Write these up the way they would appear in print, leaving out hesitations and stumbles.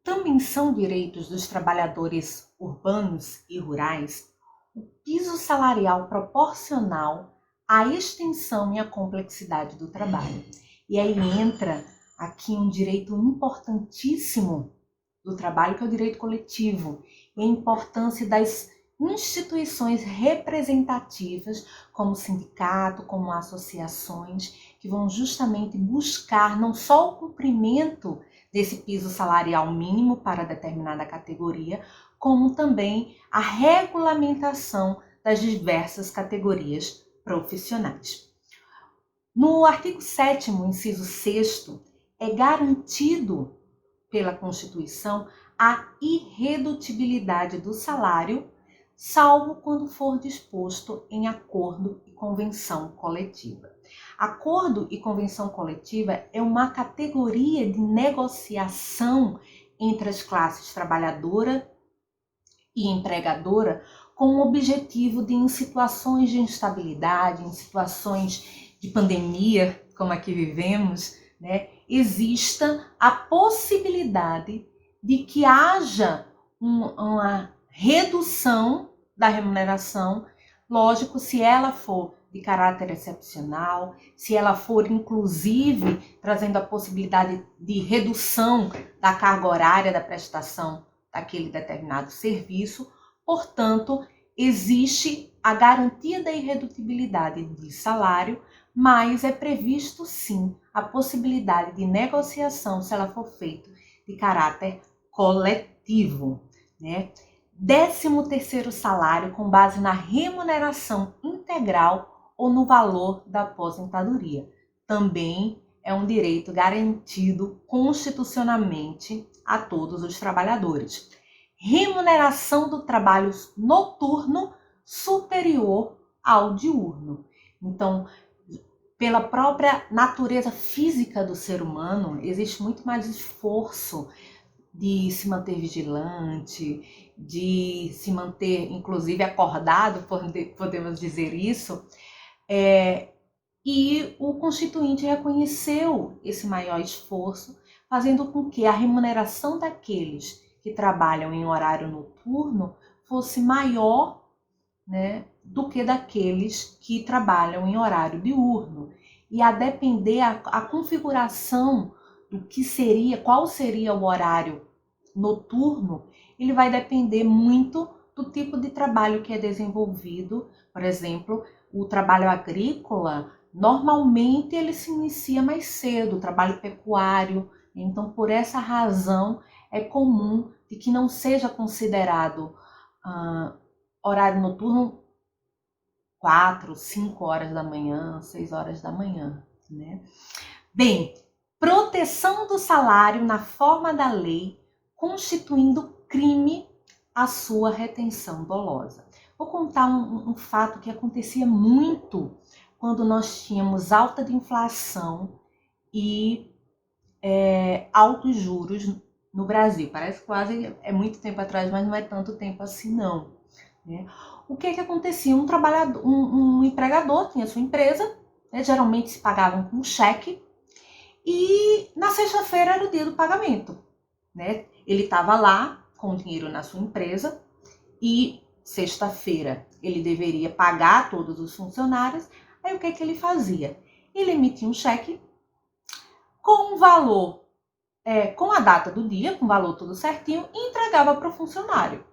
também são direitos dos trabalhadores urbanos e rurais o piso salarial proporcional à extensão e à complexidade do trabalho. E aí entra aqui um direito importantíssimo do trabalho, que é o direito coletivo, e a importância das instituições representativas, como sindicato, como associações, que vão justamente buscar não só o cumprimento desse piso salarial mínimo para determinada categoria, como também a regulamentação das diversas categorias profissionais. No artigo 7º, inciso 6º, é garantido pela Constituição a irredutibilidade do salário, salvo quando for disposto em acordo e convenção coletiva. Acordo e convenção coletiva é uma categoria de negociação entre as classes trabalhadora e empregadora, com o objetivo de, em situações de instabilidade, em situações de pandemia, como a que vivemos, exista a possibilidade de que haja uma redução da remuneração, lógico, se ela for de caráter excepcional, se ela for, inclusive, trazendo a possibilidade de redução da carga horária da prestação daquele determinado serviço. Portanto, existe a garantia da irredutibilidade de salário, mas é previsto, sim, a possibilidade de negociação, se ela for feita de caráter coletivo, 13º salário com base na remuneração integral ou no valor da aposentadoria. Também é um direito garantido constitucionalmente a todos os trabalhadores. Remuneração do trabalho noturno superior ao diurno. Então, pela própria natureza física do ser humano, existe muito mais esforço de se manter vigilante, de se manter, inclusive, acordado, podemos dizer isso, e o Constituinte reconheceu esse maior esforço, fazendo com que a remuneração daqueles que trabalham em horário noturno fosse maior, do que daqueles que trabalham em horário diurno. E a depender a configuração do que seria, qual seria o horário noturno, ele vai depender muito do tipo de trabalho que é desenvolvido. Por exemplo, o trabalho agrícola, normalmente ele se inicia mais cedo, o trabalho pecuário. Então, por essa razão, é comum de que não seja considerado horário noturno 4, 5 horas da manhã, 6 horas da manhã, Bem, proteção do salário na forma da lei, constituindo crime a sua retenção dolosa. Vou contar um fato que acontecia muito quando nós tínhamos alta de inflação e altos juros no Brasil. Parece quase é muito tempo atrás, mas não é tanto tempo assim não. O que acontecia? Um empregador tinha sua empresa, geralmente se pagavam com cheque, e na sexta-feira era o dia do pagamento. Ele estava lá com o dinheiro na sua empresa e sexta-feira ele deveria pagar todos os funcionários. Aí o que ele fazia? Ele emitia um cheque com um valor, com a data do dia, com o valor tudo certinho, e entregava para o funcionário.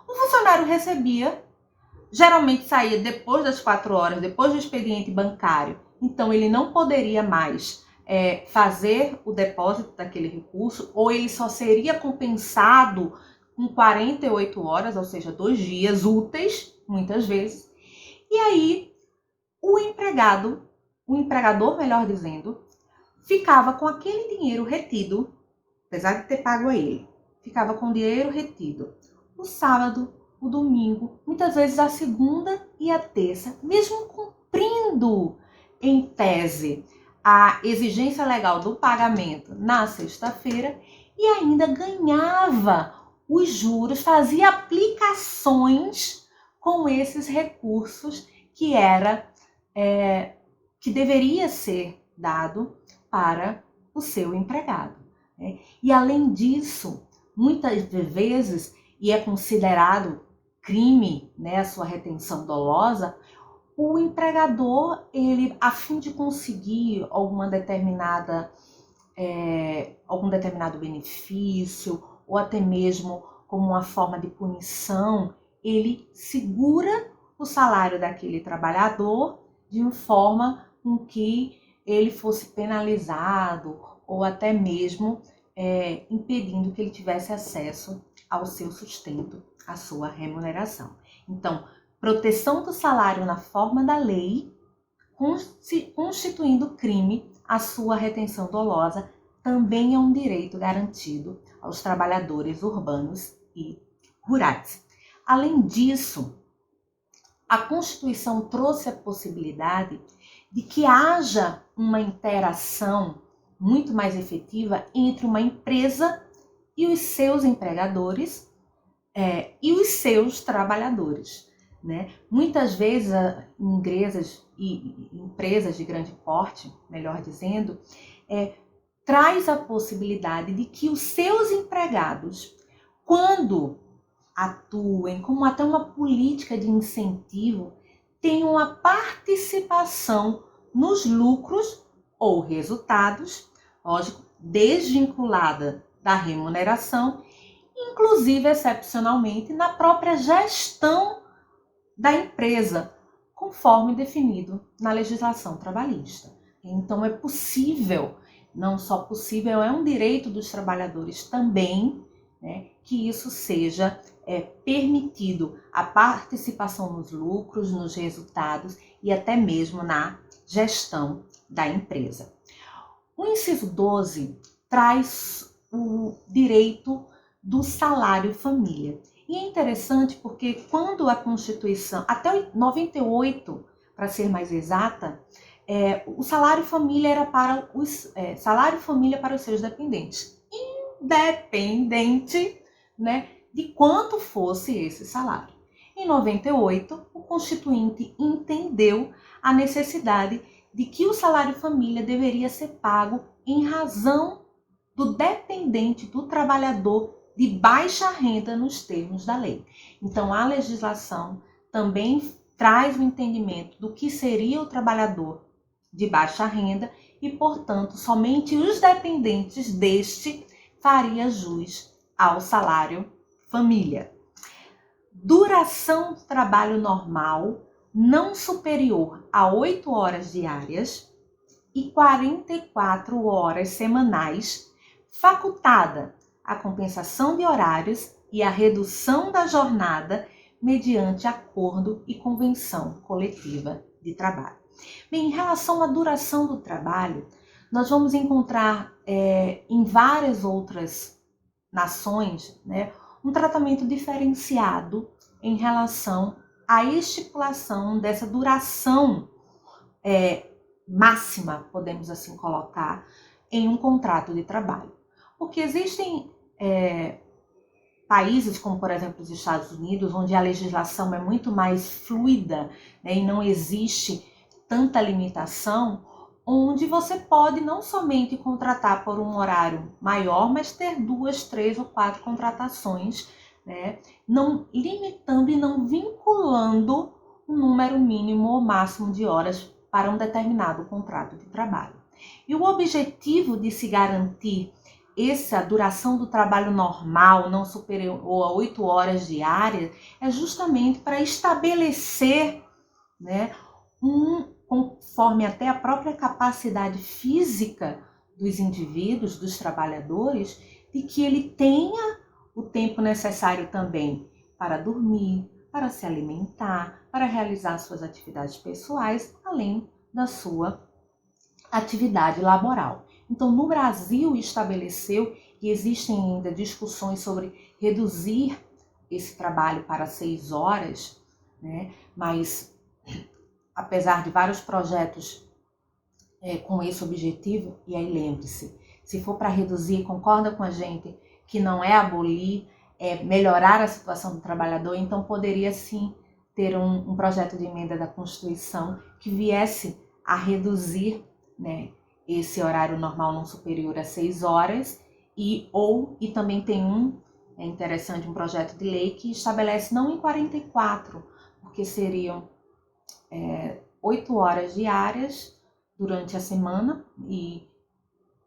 O funcionário recebia, geralmente saía depois das 4 horas, depois do expediente bancário, então ele não poderia mais fazer o depósito daquele recurso, ou ele só seria compensado com 48 horas, ou seja, 2 dias úteis, muitas vezes. E aí, o empregador, melhor dizendo, ficava com aquele dinheiro retido, apesar de ter pago a ele, ficava com o dinheiro retido o sábado, o domingo, muitas vezes a segunda e a terça, mesmo cumprindo, em tese, a exigência legal do pagamento na sexta-feira, e ainda ganhava os juros, fazia aplicações com esses recursos que deveria ser dado para o seu empregado. E além disso, muitas vezes, e é considerado crime, né, a sua retenção dolosa, o empregador, ele, a fim de conseguir algum determinado benefício, ou até mesmo como uma forma de punição, ele segura o salário daquele trabalhador de uma forma com que ele fosse penalizado ou até mesmo impedindo que ele tivesse acesso ao seu sustento, à sua remuneração. Então, proteção do salário na forma da lei, constituindo crime a sua retenção dolosa, também é um direito garantido aos trabalhadores urbanos e rurais. Além disso, a Constituição trouxe a possibilidade de que haja uma interação muito mais efetiva entre uma empresa e os seus empregadores e os seus trabalhadores, né? Muitas vezes, empresas de grande porte, melhor dizendo, traz a possibilidade de que os seus empregados, quando atuem como até uma política de incentivo, tenham a participação nos lucros ou resultados, lógico, desvinculada da remuneração, inclusive, excepcionalmente, na própria gestão da empresa, conforme definido na legislação trabalhista. Então, é possível, não só possível, é um direito dos trabalhadores também, né, que isso seja permitido, a participação nos lucros, nos resultados e até mesmo na gestão da empresa. O inciso 12 traz o direito do salário família. E é interessante porque quando a Constituição, até 98, para ser mais exata, o salário família era para salário família para os seus dependentes, independente, né, de quanto fosse esse salário. Em 98, o Constituinte entendeu a necessidade de que o salário família deveria ser pago em razão do dependente, do trabalhador de baixa renda nos termos da lei. Então, a legislação também traz o entendimento do que seria o trabalhador de baixa renda e, portanto, somente os dependentes deste faria jus ao salário família. Duração do trabalho normal não superior a 8 horas diárias e 44 horas semanais, facultada a compensação de horários e a redução da jornada mediante acordo e convenção coletiva de trabalho. Bem, em relação à duração do trabalho, nós vamos encontrar em várias outras nações, né, um tratamento diferenciado em relação à estipulação dessa duração máxima, podemos assim colocar, em um contrato de trabalho. Porque existem países como, por exemplo, os Estados Unidos, onde a legislação é muito mais fluida, né, e não existe tanta limitação, onde você pode não somente contratar por um horário maior, mas ter 2, 3 ou 4 contratações, né, não limitando e não vinculando um número mínimo ou máximo de horas para um determinado contrato de trabalho. E o objetivo de se garantir essa duração do trabalho normal, não superior a 8 horas diárias, é justamente para estabelecer, né, conforme até a própria capacidade física dos indivíduos, dos trabalhadores, de que ele tenha o tempo necessário também para dormir, para se alimentar, para realizar suas atividades pessoais, além da sua atividade laboral. Então, no Brasil estabeleceu, e existem ainda discussões sobre reduzir esse trabalho para 6 horas, né? Mas apesar de vários projetos com esse objetivo, e aí lembre-se, se for para reduzir, concorda com a gente que não é abolir, é melhorar a situação do trabalhador, então poderia sim ter um projeto de emenda da Constituição que viesse a reduzir, né, esse horário normal não superior a 6 horas, e também tem um é interessante um projeto de lei que estabelece não em 44, porque seriam 8 horas diárias durante a semana e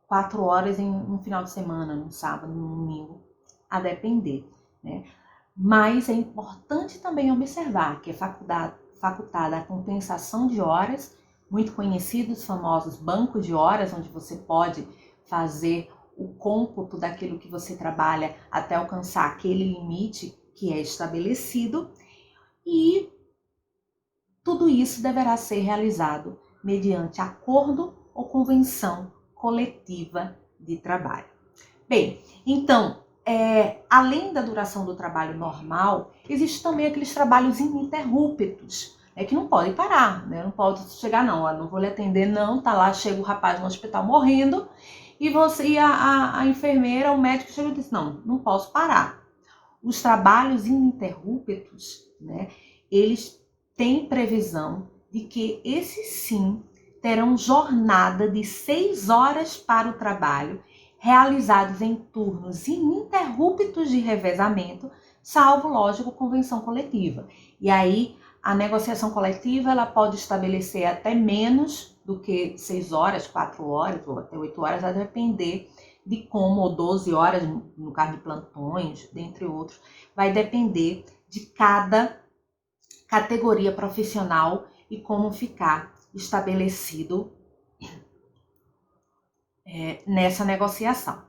4 horas em um final de semana, no sábado, no domingo, a depender, né? Mas é importante também observar que é facultada a compensação de horas, muito conhecidos, famosos bancos de horas, onde você pode fazer o cômputo daquilo que você trabalha até alcançar aquele limite que é estabelecido, e tudo isso deverá ser realizado mediante acordo ou convenção coletiva de trabalho. Bem, então, além da duração do trabalho normal, existem também aqueles trabalhos ininterruptos, que não podem parar, né? Não pode chegar, não vou lhe atender, não, tá lá, chega o rapaz no hospital morrendo, e a enfermeira, o médico chega e diz, não posso parar. Os trabalhos ininterruptos, né, eles têm previsão de que esses sim terão jornada de 6 horas para o trabalho, realizados em turnos ininterruptos de revezamento, salvo, lógico, convenção coletiva. E aí, a negociação coletiva ela pode estabelecer até menos do que 6 horas, 4 horas ou até 8 horas, a depender de como, ou 12 horas, no caso de plantões, dentre outros, vai depender de cada categoria profissional e como ficar estabelecido nessa negociação.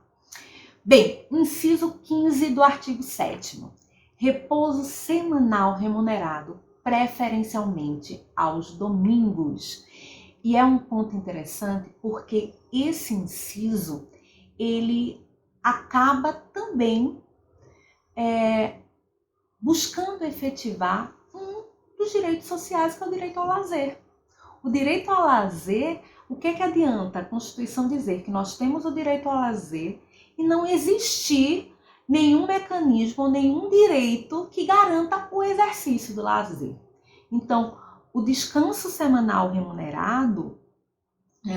Bem, inciso 15 do artigo 7º. Repouso semanal remunerado, preferencialmente aos domingos. E é um ponto interessante porque esse inciso, ele acaba também buscando efetivar um dos direitos sociais, que é o direito ao lazer. O direito ao lazer, o que adianta a Constituição dizer que nós temos o direito ao lazer e não existir nenhum mecanismo ou nenhum direito que garanta o exercício do lazer? Então, o descanso semanal remunerado,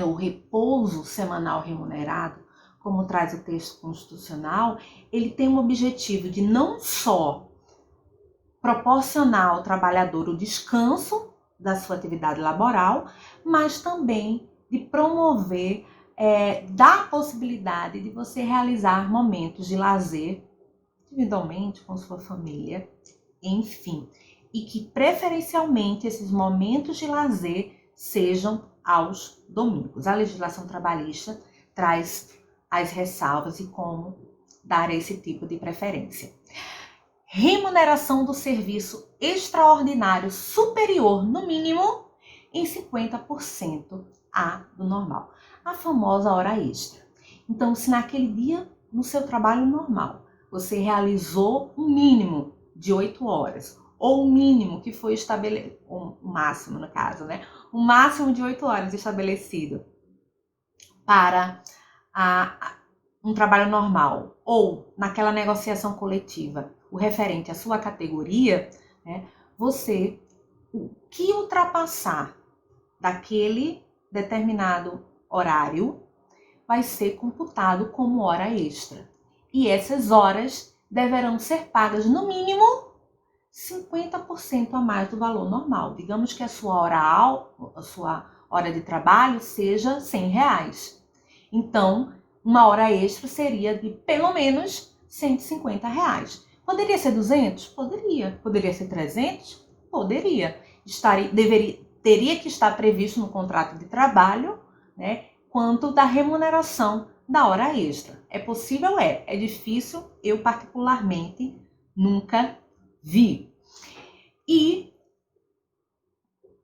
o repouso semanal remunerado, como traz o texto constitucional, ele tem o objetivo de não só proporcionar ao trabalhador o descanso da sua atividade laboral, mas também de promover, dar a possibilidade de você realizar momentos de lazer, individualmente, com sua família, enfim. E que, preferencialmente, esses momentos de lazer sejam aos domingos. A legislação trabalhista traz as ressalvas e como dar esse tipo de preferência. Remuneração do serviço extraordinário superior, no mínimo, em 50% à do normal. A famosa hora extra. Então, se naquele dia, no seu trabalho normal, você realizou um mínimo de 8 horas, ou o mínimo que foi estabelecido, o máximo no caso, né? O máximo de 8 horas estabelecido para um trabalho normal, ou naquela negociação coletiva, o referente à sua categoria, né, você, o que ultrapassar daquele determinado horário vai ser computado como hora extra. E essas horas deverão ser pagas no mínimo 50% a mais do valor normal. Digamos que a sua hora de trabalho seja R$100. Então, uma hora extra seria de pelo menos R$150. Poderia ser 200? Poderia. Poderia ser 300? Poderia. Teria que estar previsto no contrato de trabalho, né, quanto da remuneração da hora extra. É possível? É difícil, eu particularmente nunca vi. E,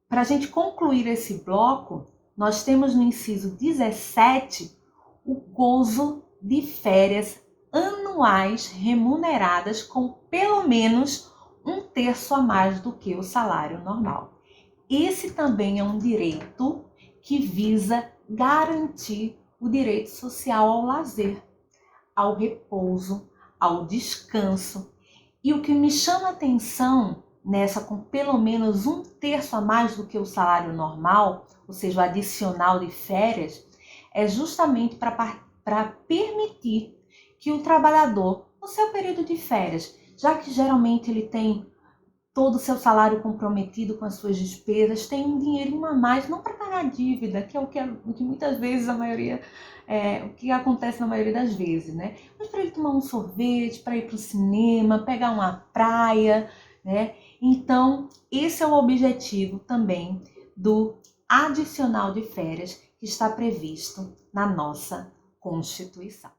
para a gente concluir esse bloco, nós temos no inciso 17 o gozo de férias anuais remuneradas com pelo menos 1/3 a mais do que o salário normal. Esse também é um direito que visa garantir o direito social ao lazer, ao repouso, ao descanso. E o que me chama a atenção nessa com pelo menos 1/3 a mais do que o salário normal, ou seja, o adicional de férias, é justamente para permitir que o trabalhador no seu período de férias, já que geralmente ele tem todo o seu salário comprometido com as suas despesas, tem um dinheirinho a mais, não para pagar a dívida, que é o que muitas vezes o que acontece na maioria das vezes, né? Mas para ele tomar um sorvete, para ir para o cinema, pegar uma praia, né? Então, esse é o objetivo também do adicional de férias que está previsto na nossa Constituição.